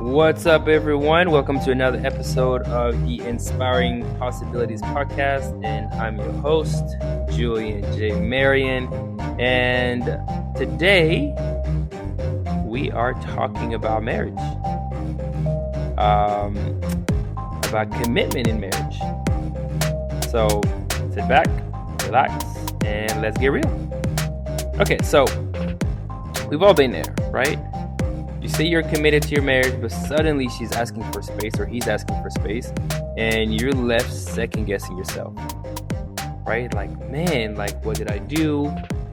What's up, everyone? Welcome to another episode of the Inspiring Possibilities podcast, and I'm your host, Julien J. Marion. And today we are talking about marriage, about commitment in marriage. So sit back, relax, and let's get real. Okay, so we've all been there, right? You say you're committed to your marriage, but suddenly she's asking for space or he's asking for space, and you're left second guessing yourself, right? Like, man, like, what did I do?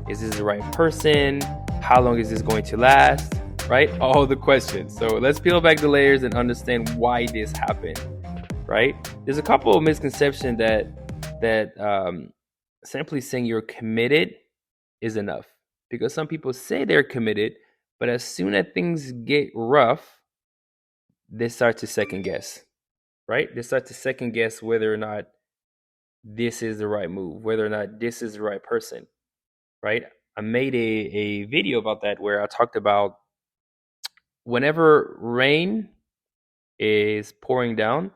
Is this the right person? How long is this going to last? Right? All the questions. So let's peel back the layers and understand why this happened, right? There's a couple of misconceptions that simply saying you're committed is enough, because some people say they're committed, but as soon as things get rough, they start to second guess, right? They start to second guess whether or not this is the right move, whether or not this is the right person, right? I made a video about that where I talked about whenever rain is pouring down,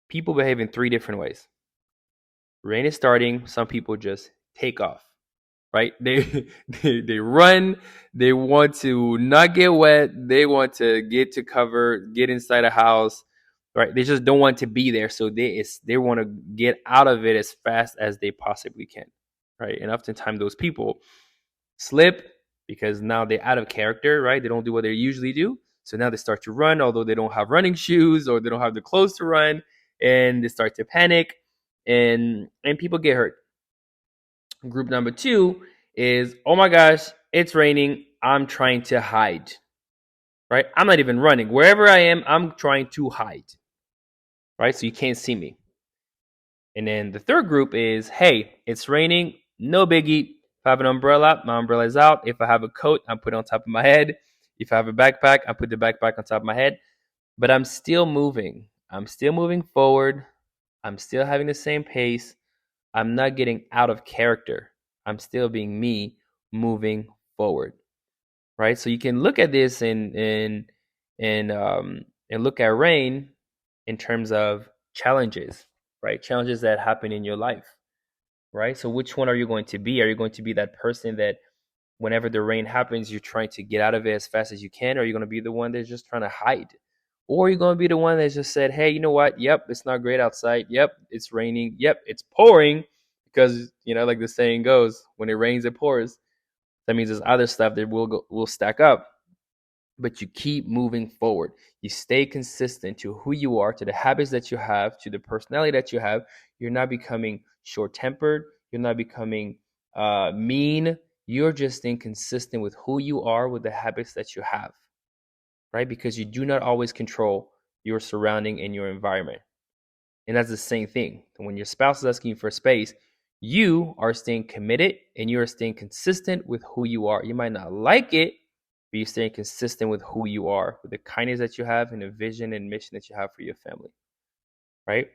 people behave in three different ways. Rain is starting, some people just take off. Right? They run. They want to not get wet. They want to get to cover, get inside a house. Right? They just don't want to be there, so they want to get out of it as fast as they possibly can. Right? And oftentimes those people slip because now they're out of character. Right? They don't do what they usually do, so now they start to run, although they don't have running shoes or they don't have the clothes to run, and they start to panic, and people get hurt. Group number two is, oh my gosh, it's raining. I'm trying to hide, right? I'm not even running. Wherever I am, I'm trying to hide, right? So you can't see me. And then the third group is, hey, it's raining. No biggie. If I have an umbrella, my umbrella is out. If I have a coat, I put it on top of my head. If I have a backpack, I put the backpack on top of my head. But I'm still moving. I'm still moving forward. I'm still having the same pace. I'm not getting out of character. I'm still being me, moving forward, right? So you can look at this and look at rain in terms of challenges, right? Challenges that happen in your life, right? So which one are you going to be? Are you going to be that person that whenever the rain happens, you're trying to get out of it as fast as you can? Or are you going to be the one that's just trying to hide? Or are you going to be the one that just said, hey, you know what? Yep, it's not great outside. Yep, it's raining. Yep, it's pouring. Because, like the saying goes, when it rains, it pours. That means there's other stuff that will stack up. But you keep moving forward. You stay consistent to who you are, to the habits that you have, to the personality that you have. You're not becoming short-tempered. You're not becoming mean. You're just staying consistent with who you are, with the habits that you have, right? Because you do not always control your surrounding and your environment. And that's the same thing. When your spouse is asking you for space, you are staying committed and you are staying consistent with who you are. You might not like it, but you're staying consistent with who you are, with the kindness that you have and the vision and mission that you have for your family, right?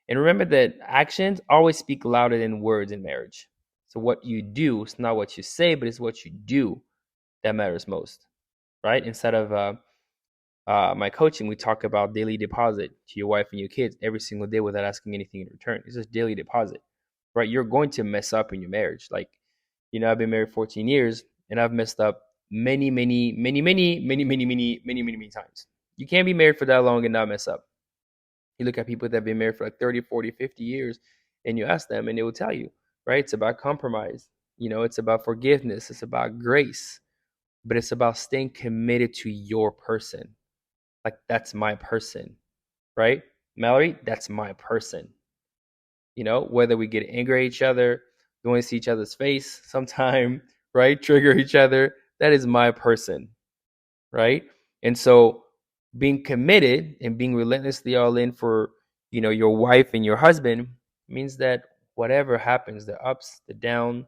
And remember that actions always speak louder than words in marriage. So what you do is not what you say, but it's what you do that matters most, right? Instead of my coaching, we talk about daily deposit to your wife and your kids every single day without asking anything in return. It's just daily deposit, right? You're going to mess up in your marriage. Like, I've been married 14 years and I've messed up many times. You can't be married for that long and not mess up. You look at people that have been married for like 30, 40, 50 years and you ask them and they will tell you, right? It's about compromise. It's about forgiveness. It's about grace, but it's about staying committed to your person. Like, that's my person, right? Mallory, that's my person. Whether we get angry at each other, don't want to see each other's face sometime, right? Trigger each other, that is my person, right? And so being committed and being relentlessly all in for, your wife and your husband means that whatever happens, the ups, the down,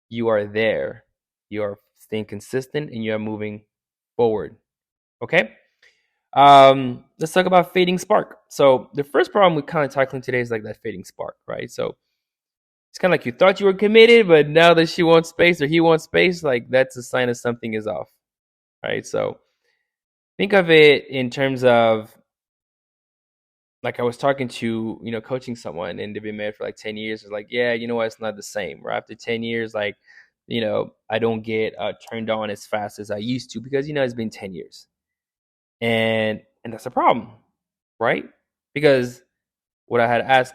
you are there. You are staying consistent and you are moving forward. Okay? Let's talk about fading spark. So the first problem we're kind of tackling today is like that fading spark, right? So it's kind of like you thought you were committed, but now that she wants space or he wants space, like that's a sign of something is off, right? So Think of it in terms of, like, I was talking to, coaching someone, and they've been married for like 10 years. It's like, yeah, you know what? It's not the same. Right after 10 years, like, I don't get turned on as fast as I used to because, it's been 10 years. And that's a problem, right? Because what I had asked,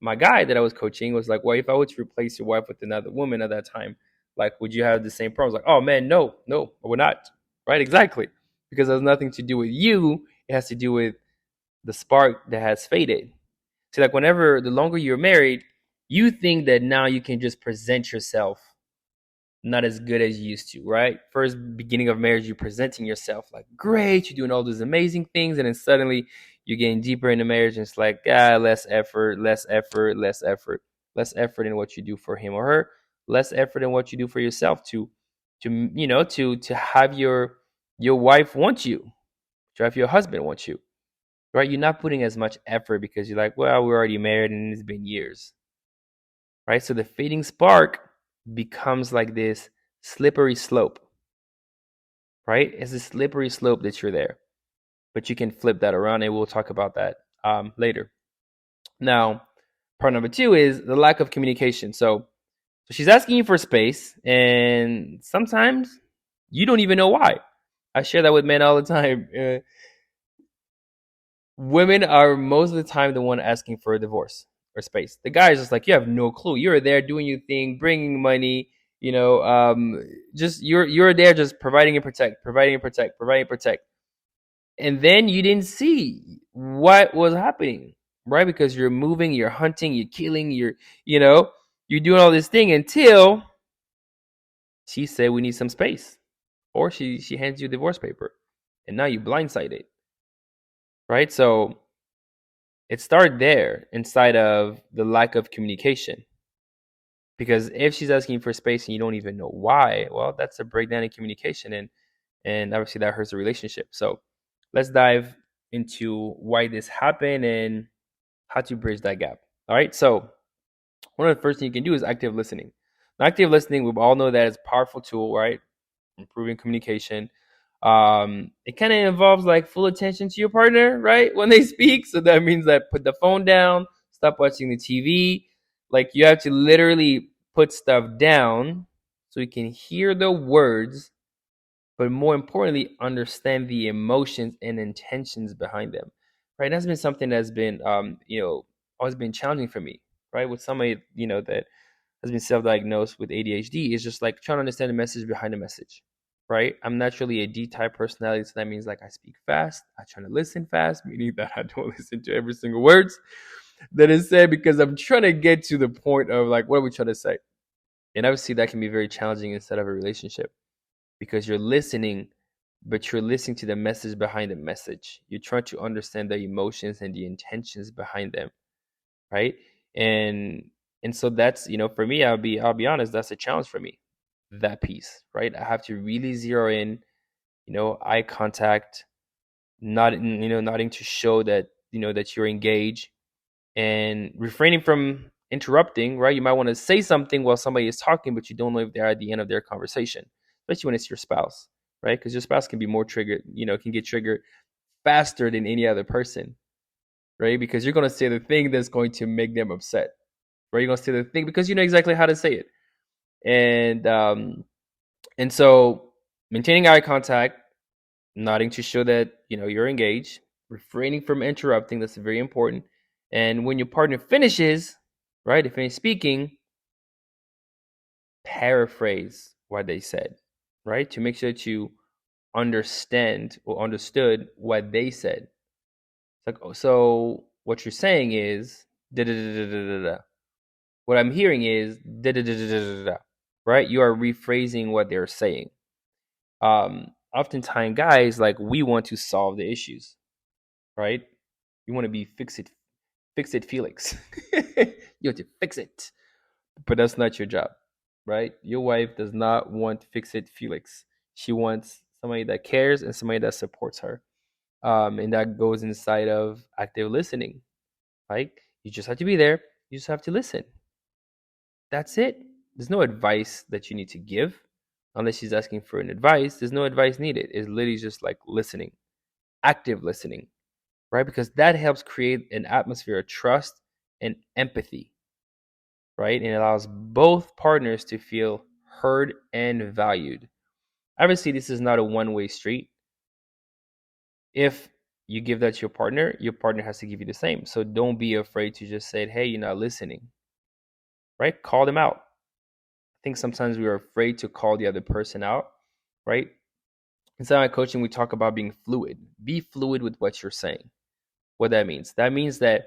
my guy that I was coaching was like, well, if I were to replace your wife with another woman at that time, like, would you have the same problems? Like, oh man, no, no, I would not. Right? Exactly. Because it has nothing to do with you. It has to do with the spark that has faded. So, like, whenever the longer you're married, you think that now you can just present yourself not as good as you used to, right? First beginning of marriage, you're presenting yourself like great, you're doing all these amazing things, and then suddenly you're getting deeper into marriage, and it's like, less effort, less effort, less effort, less effort in what you do for him or her, less effort in what you do for yourself to have your wife want you, to have your husband want you, right? You're not putting as much effort because you're like, well, we're already married and it's been years, right? So the fading spark becomes like this slippery slope, right? It's a slippery slope that you're there, but you can flip that around, and we'll talk about that later. Now, part number two is the lack of communication. So she's asking you for space, and sometimes you don't even know why. I share that with men all the time. Women are most of the time the one asking for a divorce or space. The guy is just like, you have no clue. You're there doing your thing, bringing money. Just you're there, just providing and protect, providing and protect, providing and protect, and then you didn't see what was happening, right? Because you're moving, you're hunting, you're killing, you're doing all this thing until she said we need some space, or she hands you a divorce paper, and now you blindsided, right? So it started there inside of the lack of communication. Because if she's asking for space and you don't even know why, well, that's a breakdown in communication, and obviously that hurts the relationship. So let's dive into why this happened and how to bridge that gap. All right. So one of the first things you can do is active listening. Now, active listening, we all know that it's a powerful tool, right? Improving communication. It kind of involves like full attention to your partner, right? When they speak. So that means that put the phone down, stop watching the TV. Like, you have to literally put stuff down so you can hear the words, but more importantly, understand the emotions and intentions behind them. Right? That's been something that's been, always been challenging for me. Right? With somebody, that has been self-diagnosed with ADHD, is just like trying to understand the message behind the message. Right? I'm naturally a D-type personality, so that means like I speak fast. I try to listen fast, meaning that I don't listen to every single words that is said, because I'm trying to get to the point of like, what are we trying to say? And obviously that can be very challenging inside of a relationship, because you're listening, but you're listening to the message behind the message. You're trying to understand the emotions and the intentions behind them, right? And and so that's, for me, I'll be honest, that's a challenge for me. That piece, right? I have to really zero in, eye contact, not nodding to show that that you're engaged, and refraining from interrupting, right? You might want to say something while somebody is talking, but you don't know if they're at the end of their conversation, especially when it's your spouse, right? Because your spouse can be more triggered, can get triggered faster than any other person, right? Because you're going to say the thing that's going to make them upset, right? You're going to say the thing because you know exactly how to say it. And so maintaining eye contact, nodding to show that you're engaged, refraining from interrupting, that's very important. And when your partner finishes, right, they finish speaking, paraphrase what they said, right, to make sure that you understand or understood what they said. It's like, oh, so what you're saying is da da da da da da. What I'm hearing is da da da da da da. Right, you are rephrasing what they're saying. Oftentimes, guys, like, we want to solve the issues, right? You want to be fix it Felix. You have to fix it, but that's not your job, right? Your wife does not want fix it Felix. She wants somebody that cares and somebody that supports her, and that goes inside of active listening, right? You just have to be there. You just have to listen. That's it. There's no advice that you need to give, unless she's asking for an advice, there's no advice needed. It's literally just like listening, active listening, right? Because that helps create an atmosphere of trust and empathy, right? And it allows both partners to feel heard and valued. Obviously, this is not a one-way street. If you give that to your partner has to give you the same. So don't be afraid to just say, hey, you're not listening, right? Call them out. I think sometimes we are afraid to call the other person out, right? Inside my coaching, we talk about being fluid. Be fluid with what you're saying. What that means that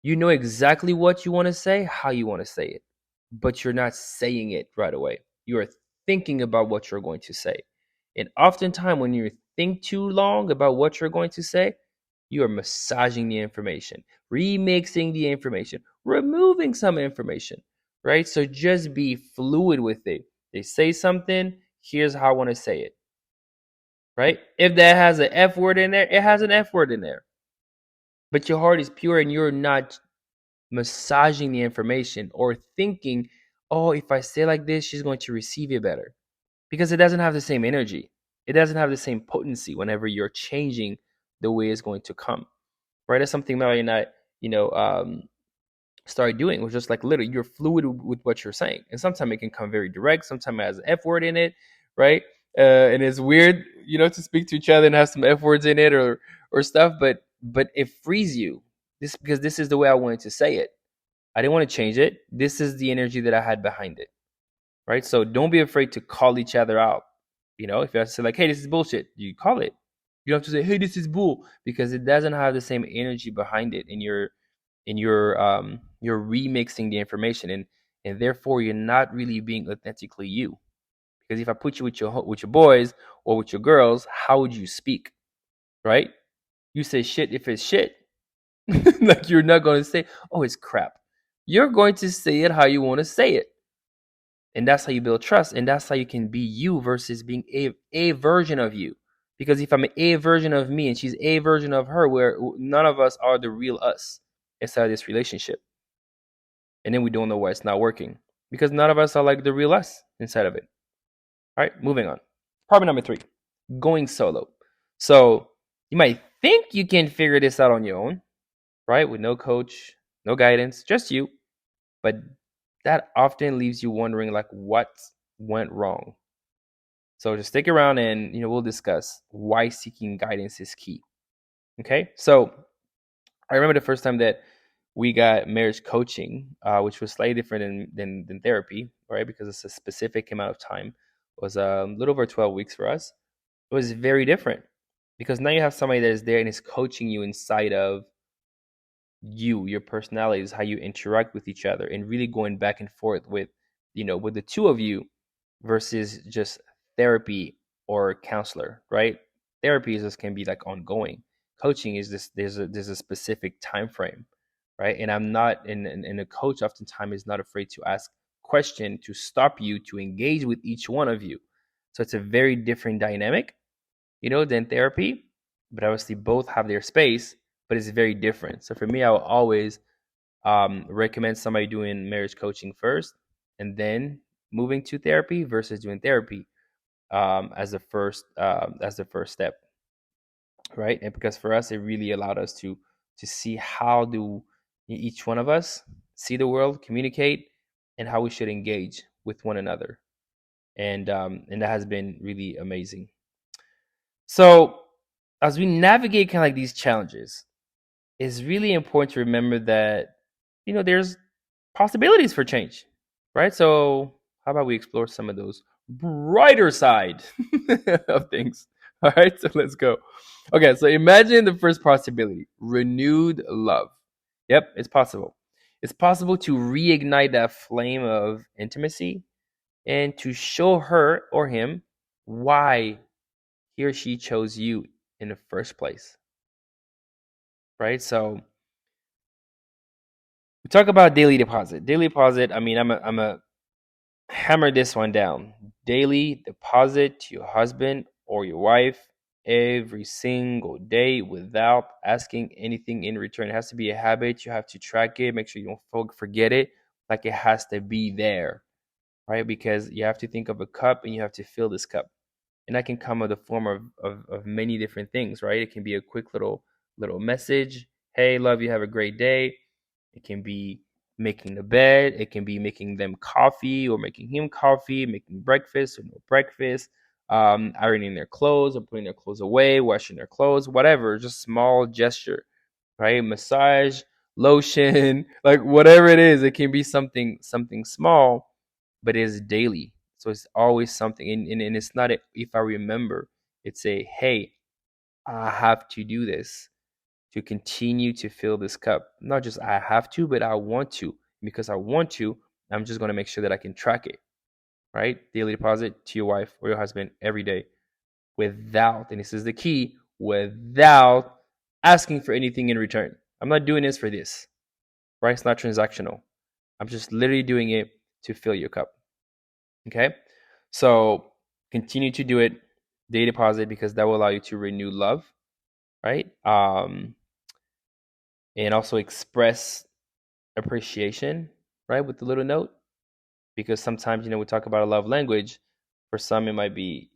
you know exactly what you want to say, how you want to say it, but you're not saying it right away. You are thinking about what you're going to say. And oftentimes, when you think too long about what you're going to say, you are massaging the information, remixing the information, removing some information, right? So just be fluid with it. They say something, here's how I want to say it, right? If that has an F word in there, it has an F word in there. But your heart is pure and you're not massaging the information or thinking, oh, if I say like this, she's going to receive it better. Because it doesn't have the same energy. It doesn't have the same potency whenever you're changing the way it's going to come. Right? That's something Mary and I, started doing. It was just like literally you're fluid with what you're saying. And sometimes it can come very direct. Sometimes it has an F word in it, right? And it's weird, to speak to each other and have some F words in it or stuff, but it frees you. Because this is the way I wanted to say it. I didn't want to change it. This is the energy that I had behind it. Right? So don't be afraid to call each other out. If you have to say like, hey, this is bullshit, you call it. You don't have to say, hey, this is bull, because it doesn't have the same energy behind it, and you're remixing the information, and therefore you're not really being authentically you. Because if I put you with your boys or with your girls, how would you speak? Right? You say shit if it's shit. Like you're not going to say, oh, it's crap. You're going to say it how you want to say it. And that's how you build trust. And that's how you can be you versus being a version of you. Because if I'm a version of me and she's a version of her, where none of us are the real us inside this relationship. And then we don't know why it's not working. Because none of us are like the real us inside of it. All right, moving on. Problem number 3, going solo. So you might think you can figure this out on your own, right? With no coach, no guidance, just you. But that often leaves you wondering like what went wrong. So just stick around and we'll discuss why seeking guidance is key. Okay, so I remember the first time that we got marriage coaching, which was slightly different than therapy, right? Because it's a specific amount of time. It was a little over 12 weeks for us. It was very different because now you have somebody that is there and is coaching you inside of your personalities, how you interact with each other, and really going back and forth with the two of you versus just therapy or counselor, right? Therapy can be like ongoing. Coaching is this, there's a specific time frame, right? And I'm not and a coach oftentimes is not afraid to ask question to stop you to engage with each one of you. So it's a very different dynamic, than therapy, but obviously both have their space, but it's very different. So for me, I will always recommend somebody doing marriage coaching first and then moving to therapy versus doing therapy as the first step, right? And because for us, it really allowed us to see how do each one of us see the world, communicate, and how we should engage with one another, and that has been really amazing. So as we navigate kind of like these challenges, it's really important to remember that there's possibilities for change, right? So how about we explore some of those brighter side of things? All right, so let's go. Okay, so imagine the first possibility: renewed love. Yep, it's possible. It's possible to reignite that flame of intimacy and to show her or him why he or she chose you in the first place, right? So we talk about daily deposit. Daily deposit. I mean, I'm a hammer this one down. Daily deposit to your husband or your wife every single day without asking anything in return. It has to be a habit. You have to track it. Make sure you don't forget it. Like it has to be there. right? Because you have to think of a cup and you have to fill this cup. And that can come in the form of many different things, right? It can be a quick little message. Hey, love you, have a great day. It can be making the bed. It can be making them coffee or making him coffee, making breakfast or no breakfast, ironing their clothes or putting their clothes away, washing their clothes, whatever, just small gesture, right? Massage, lotion, like whatever it is, it can be something small, but it is daily. So it's always something. And it's not a, if I remember, it's a, hey, I have to do this to continue to fill this cup. Not just I have to, but I want to. Because I want to, I'm just going to make sure that I can track it, right? Daily deposit to your wife or your husband every day without, and this is the key, without asking for anything in return. I'm not doing this for this, right? It's not transactional. I'm just literally doing it to fill your cup. Okay? So continue to do it, day deposit, because that will allow you to renew love, right? And also express appreciation, right, with the little note. Because sometimes, we talk about a love language. For some, it might be,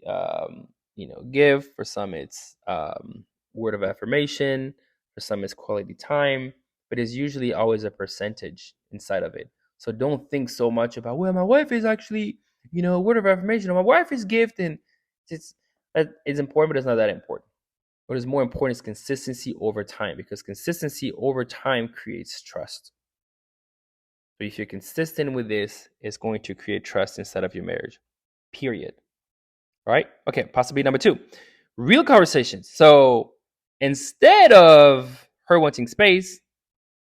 give. For some, it's word of affirmation. For some, it's quality time. But it's usually always a percentage inside of it. So don't think so much about, well, my wife is actually, word of affirmation, or my wife is gift, and it's that is important, but it's not that important. What is more important is consistency over time, because consistency over time creates trust. So if you're consistent with this, it's going to create trust inside of your marriage. Period. All right? Okay, possibility number 2. Real conversations. So instead of her wanting space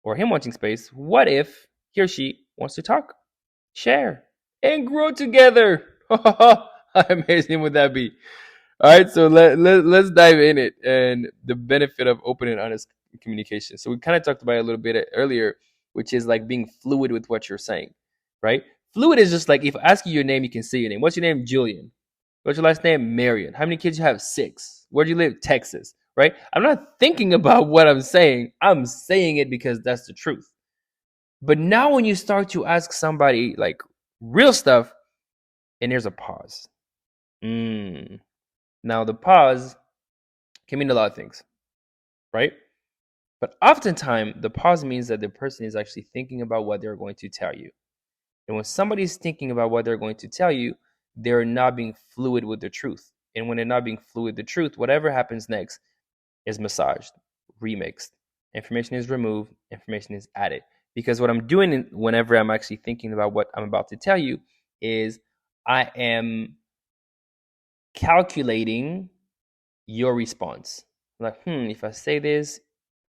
or him wanting space, what if he or she wants to talk, share, and grow together? How amazing would that be? All right, so let's dive in it and the benefit of open and honest communication. So we kind of talked about it a little bit earlier, which is like being fluid with what you're saying, right? Fluid is just like if I ask you your name, you can say your name. What's your name? Julien. What's your last name? Marion. How many kids you have? 6. Where do you live? Texas, right? I'm not thinking about what I'm saying. I'm saying it because that's the truth. But now when you start to ask somebody like real stuff, and there's a pause. Now the pause can mean a lot of things, right? But oftentimes the pause means that the person is actually thinking about what they're going to tell you. And when somebody's thinking about what they're going to tell you, they're not being fluid with the truth. And when they're not being fluid with the truth, whatever happens next is massaged, remixed. Information is removed, information is added. Because what I'm doing whenever I'm actually thinking about what I'm about to tell you is I am calculating your response. Like, if I say this,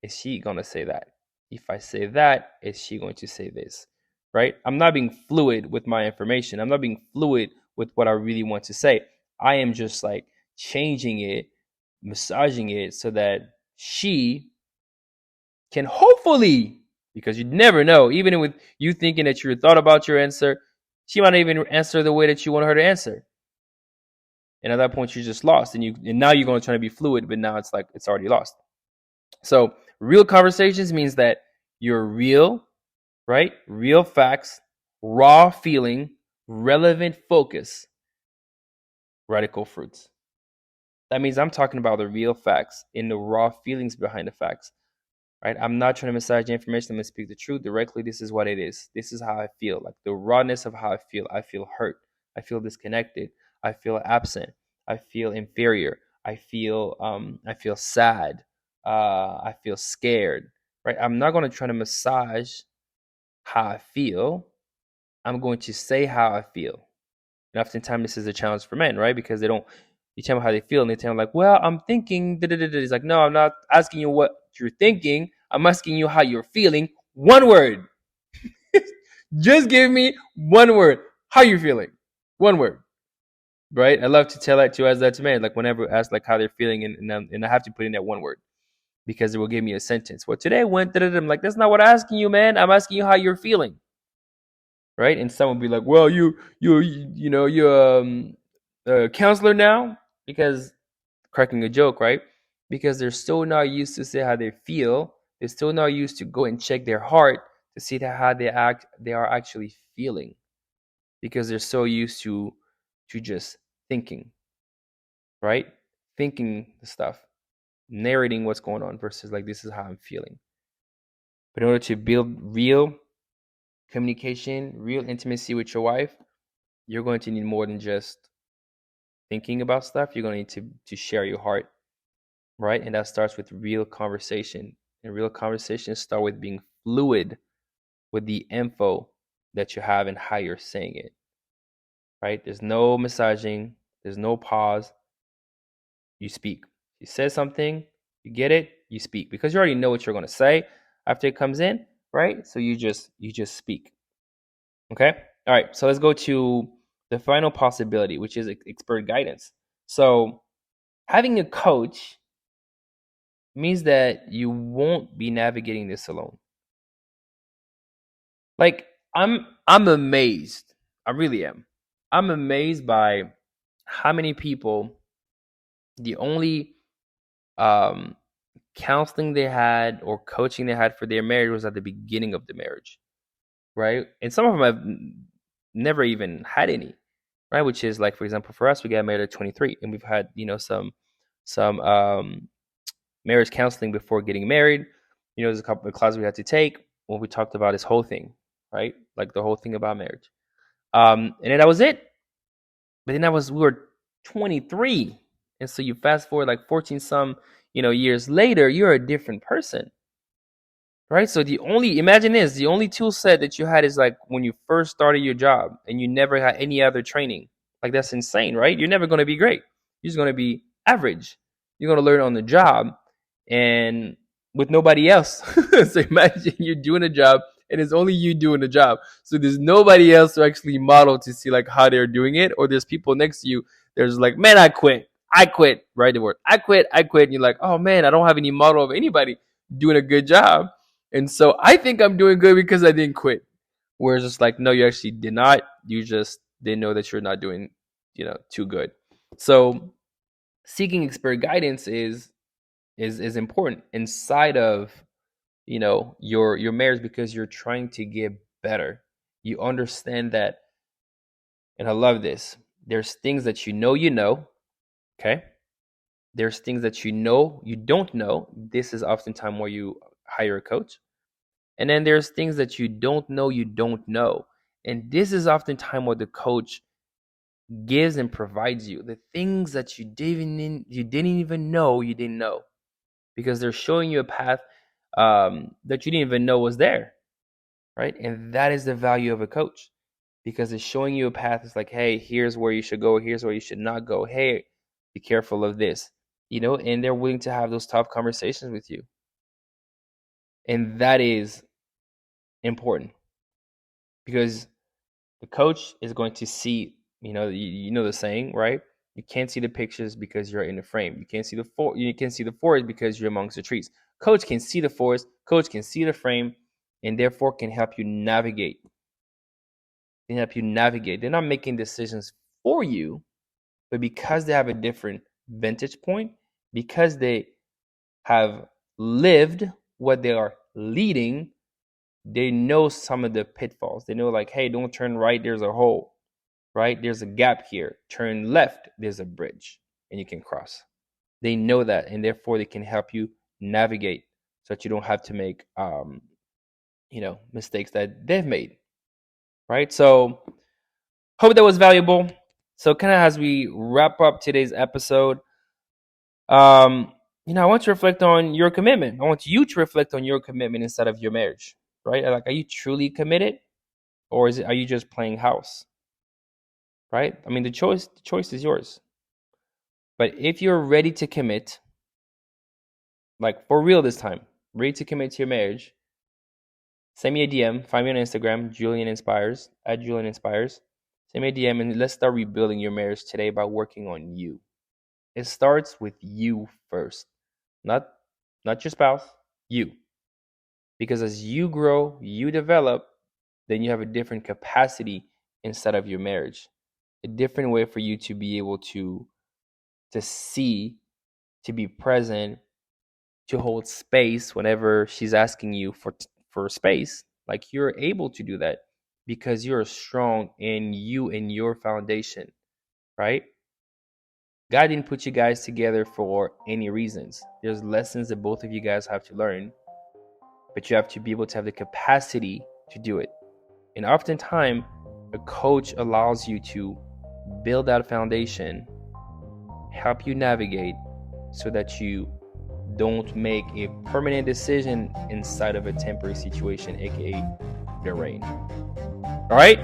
is she going to say that? If I say that, is she going to say this? Right? I'm not being fluid with my information. I'm not being fluid with what I really want to say. I am just like changing it, massaging it so that she can hopefully, because you never know, even with you thinking that you thought about your answer, she might not even answer the way that you want her to answer. And at that point, you're just lost. And now you're going to try to be fluid, but now it's like it's already lost. So real conversations means that you're real, right? Real facts, raw feeling, relevant focus, radical fruits. That means I'm talking about the real facts and the raw feelings behind the facts, right? I'm not trying to massage the information. I'm going to speak the truth directly. This is what it is. This is how I feel. Like the rawness of how I feel. I feel hurt. I feel disconnected. I feel absent. I feel inferior. I feel sad. I feel scared, right? I'm not going to try to massage how I feel. I'm going to say how I feel. And oftentimes this is a challenge for men, right? Because you tell them how they feel and they tell them like, well, I'm thinking, It's like, no, I'm not asking you what you're thinking. I'm asking you how you're feeling. One word. Just give me one word. How you feeling? One word. Right? I love to tell that to men. Like whenever I ask like how they're feeling and I have to put in that one word because it will give me a sentence. Well, today went, I'm like, that's not what I'm asking you, man. I'm asking you how you're feeling. Right? And someone will be like, well, you're a counselor now, because cracking a joke, right? Because they're still not used to say how they feel. They're still not used to go and check their heart to see how they are actually feeling. because they're so used to just thinking, right? Thinking the stuff, narrating what's going on versus like this is how I'm feeling. But in order to build real communication, real intimacy with your wife, you're going to need more than just thinking about stuff. You're going to need to share your heart, right? And that starts with real conversation. And real conversations start with being fluid with the info that you have and how you're saying it, right? There's no massaging, there's no pause. You speak. You say something, you get it, you speak because you already know what you're going to say after it comes in, right? So you just speak. Okay? All right. So let's go to the final possibility, which is expert guidance. So having a coach means that you won't be navigating this alone. Like I'm amazed. I really am. I'm amazed by how many people the only um counseling they had or coaching they had for their marriage was at the beginning of the marriage, right? And some of them have never even had any, right? Which is like, for example, for us, we got married at 23, and we've had some marriage counseling before getting married. There's a couple of classes we had to take when we talked about this whole thing, right? Like the whole thing about marriage. And then that was it. But then we were 23, and so you fast forward like 14 some years later, you're a different person, right? So the only tool set that you had is like when you first started your job and you never had any other training. Like that's insane, right? You're never going to be great. You're just going to be average. You're going to learn on the job and with nobody else. So imagine you're doing a job and it's only you doing the job. So there's nobody else to actually model to see like how they're doing it, or there's people next to you. There's like, man, I quit. I quit. Right, the word. I quit. I quit. And you're like, oh man, I don't have any model of anybody doing a good job. And so I think I'm doing good because I didn't quit. Whereas it's like, no, you actually did not. You just didn't know that you're not doing, too good. So seeking expert guidance is important inside of your marriage because you're trying to get better. You understand that, and I love this. There's things that okay? There's things that you don't know. This is oftentimes where you hire a coach. And then there's things that you don't know. And this is oftentimes what the coach gives and provides you. The things that you didn't even know you didn't know. Because they're showing you a path that you didn't even know was there. Right? And that is the value of a coach. Because it's showing you a path. It's like, hey, here's where you should go. Here's where you should not go. Hey, be careful of this. And they're willing to have those tough conversations with you. And that is important. Because the coach is going to see, you know the saying, right? You can't see the pictures because you're in the frame. You can't see the forest because you're amongst the trees. Coach can see the forest, coach can see the frame, and therefore can help you navigate. They're not making decisions for you, but because they have a different vantage point, because they have lived what they are leading, they know some of the pitfalls. They know like, hey, don't turn right, there's a hole, right? There's a gap here. Turn left, there's a bridge, and you can cross. They know that, and therefore they can help you navigate so that you don't have to make mistakes that they've made. Right? So hope that was valuable. So kind of as we wrap up today's episode, I want to reflect on your commitment. I want you to reflect on your commitment inside of your marriage. Right? Like, are you truly committed? Or are you just playing house? Right? I mean, the choice is yours. But if you're ready to commit, like for real this time, ready to commit to your marriage, send me a DM, find me on Instagram, Julien Inspires, at Julien Inspires. Send me a DM and let's start rebuilding your marriage today by working on you. It starts with you first. Not your spouse, you. Because as you grow, you develop, then you have a different capacity inside of your marriage. A different way for you to be able to see, to be present, to hold space whenever she's asking you for space. Like you're able to do that. because you're strong in you and your foundation, right? God didn't put you guys together for any reasons. There's lessons that both of you guys have to learn, but you have to be able to have the capacity to do it. And oftentimes, a coach allows you to build that foundation, help you navigate so that you don't make a permanent decision inside of a temporary situation, aka the rain. All right?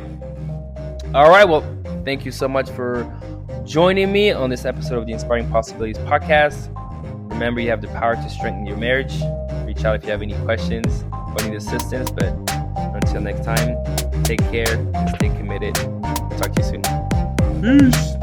Well, thank you so much for joining me on this episode of the Inspiring Possibilities podcast. Remember, you have the power to strengthen your marriage. Reach out if you have any questions or need assistance. But until next time, take care and stay committed. Talk to you soon. Peace.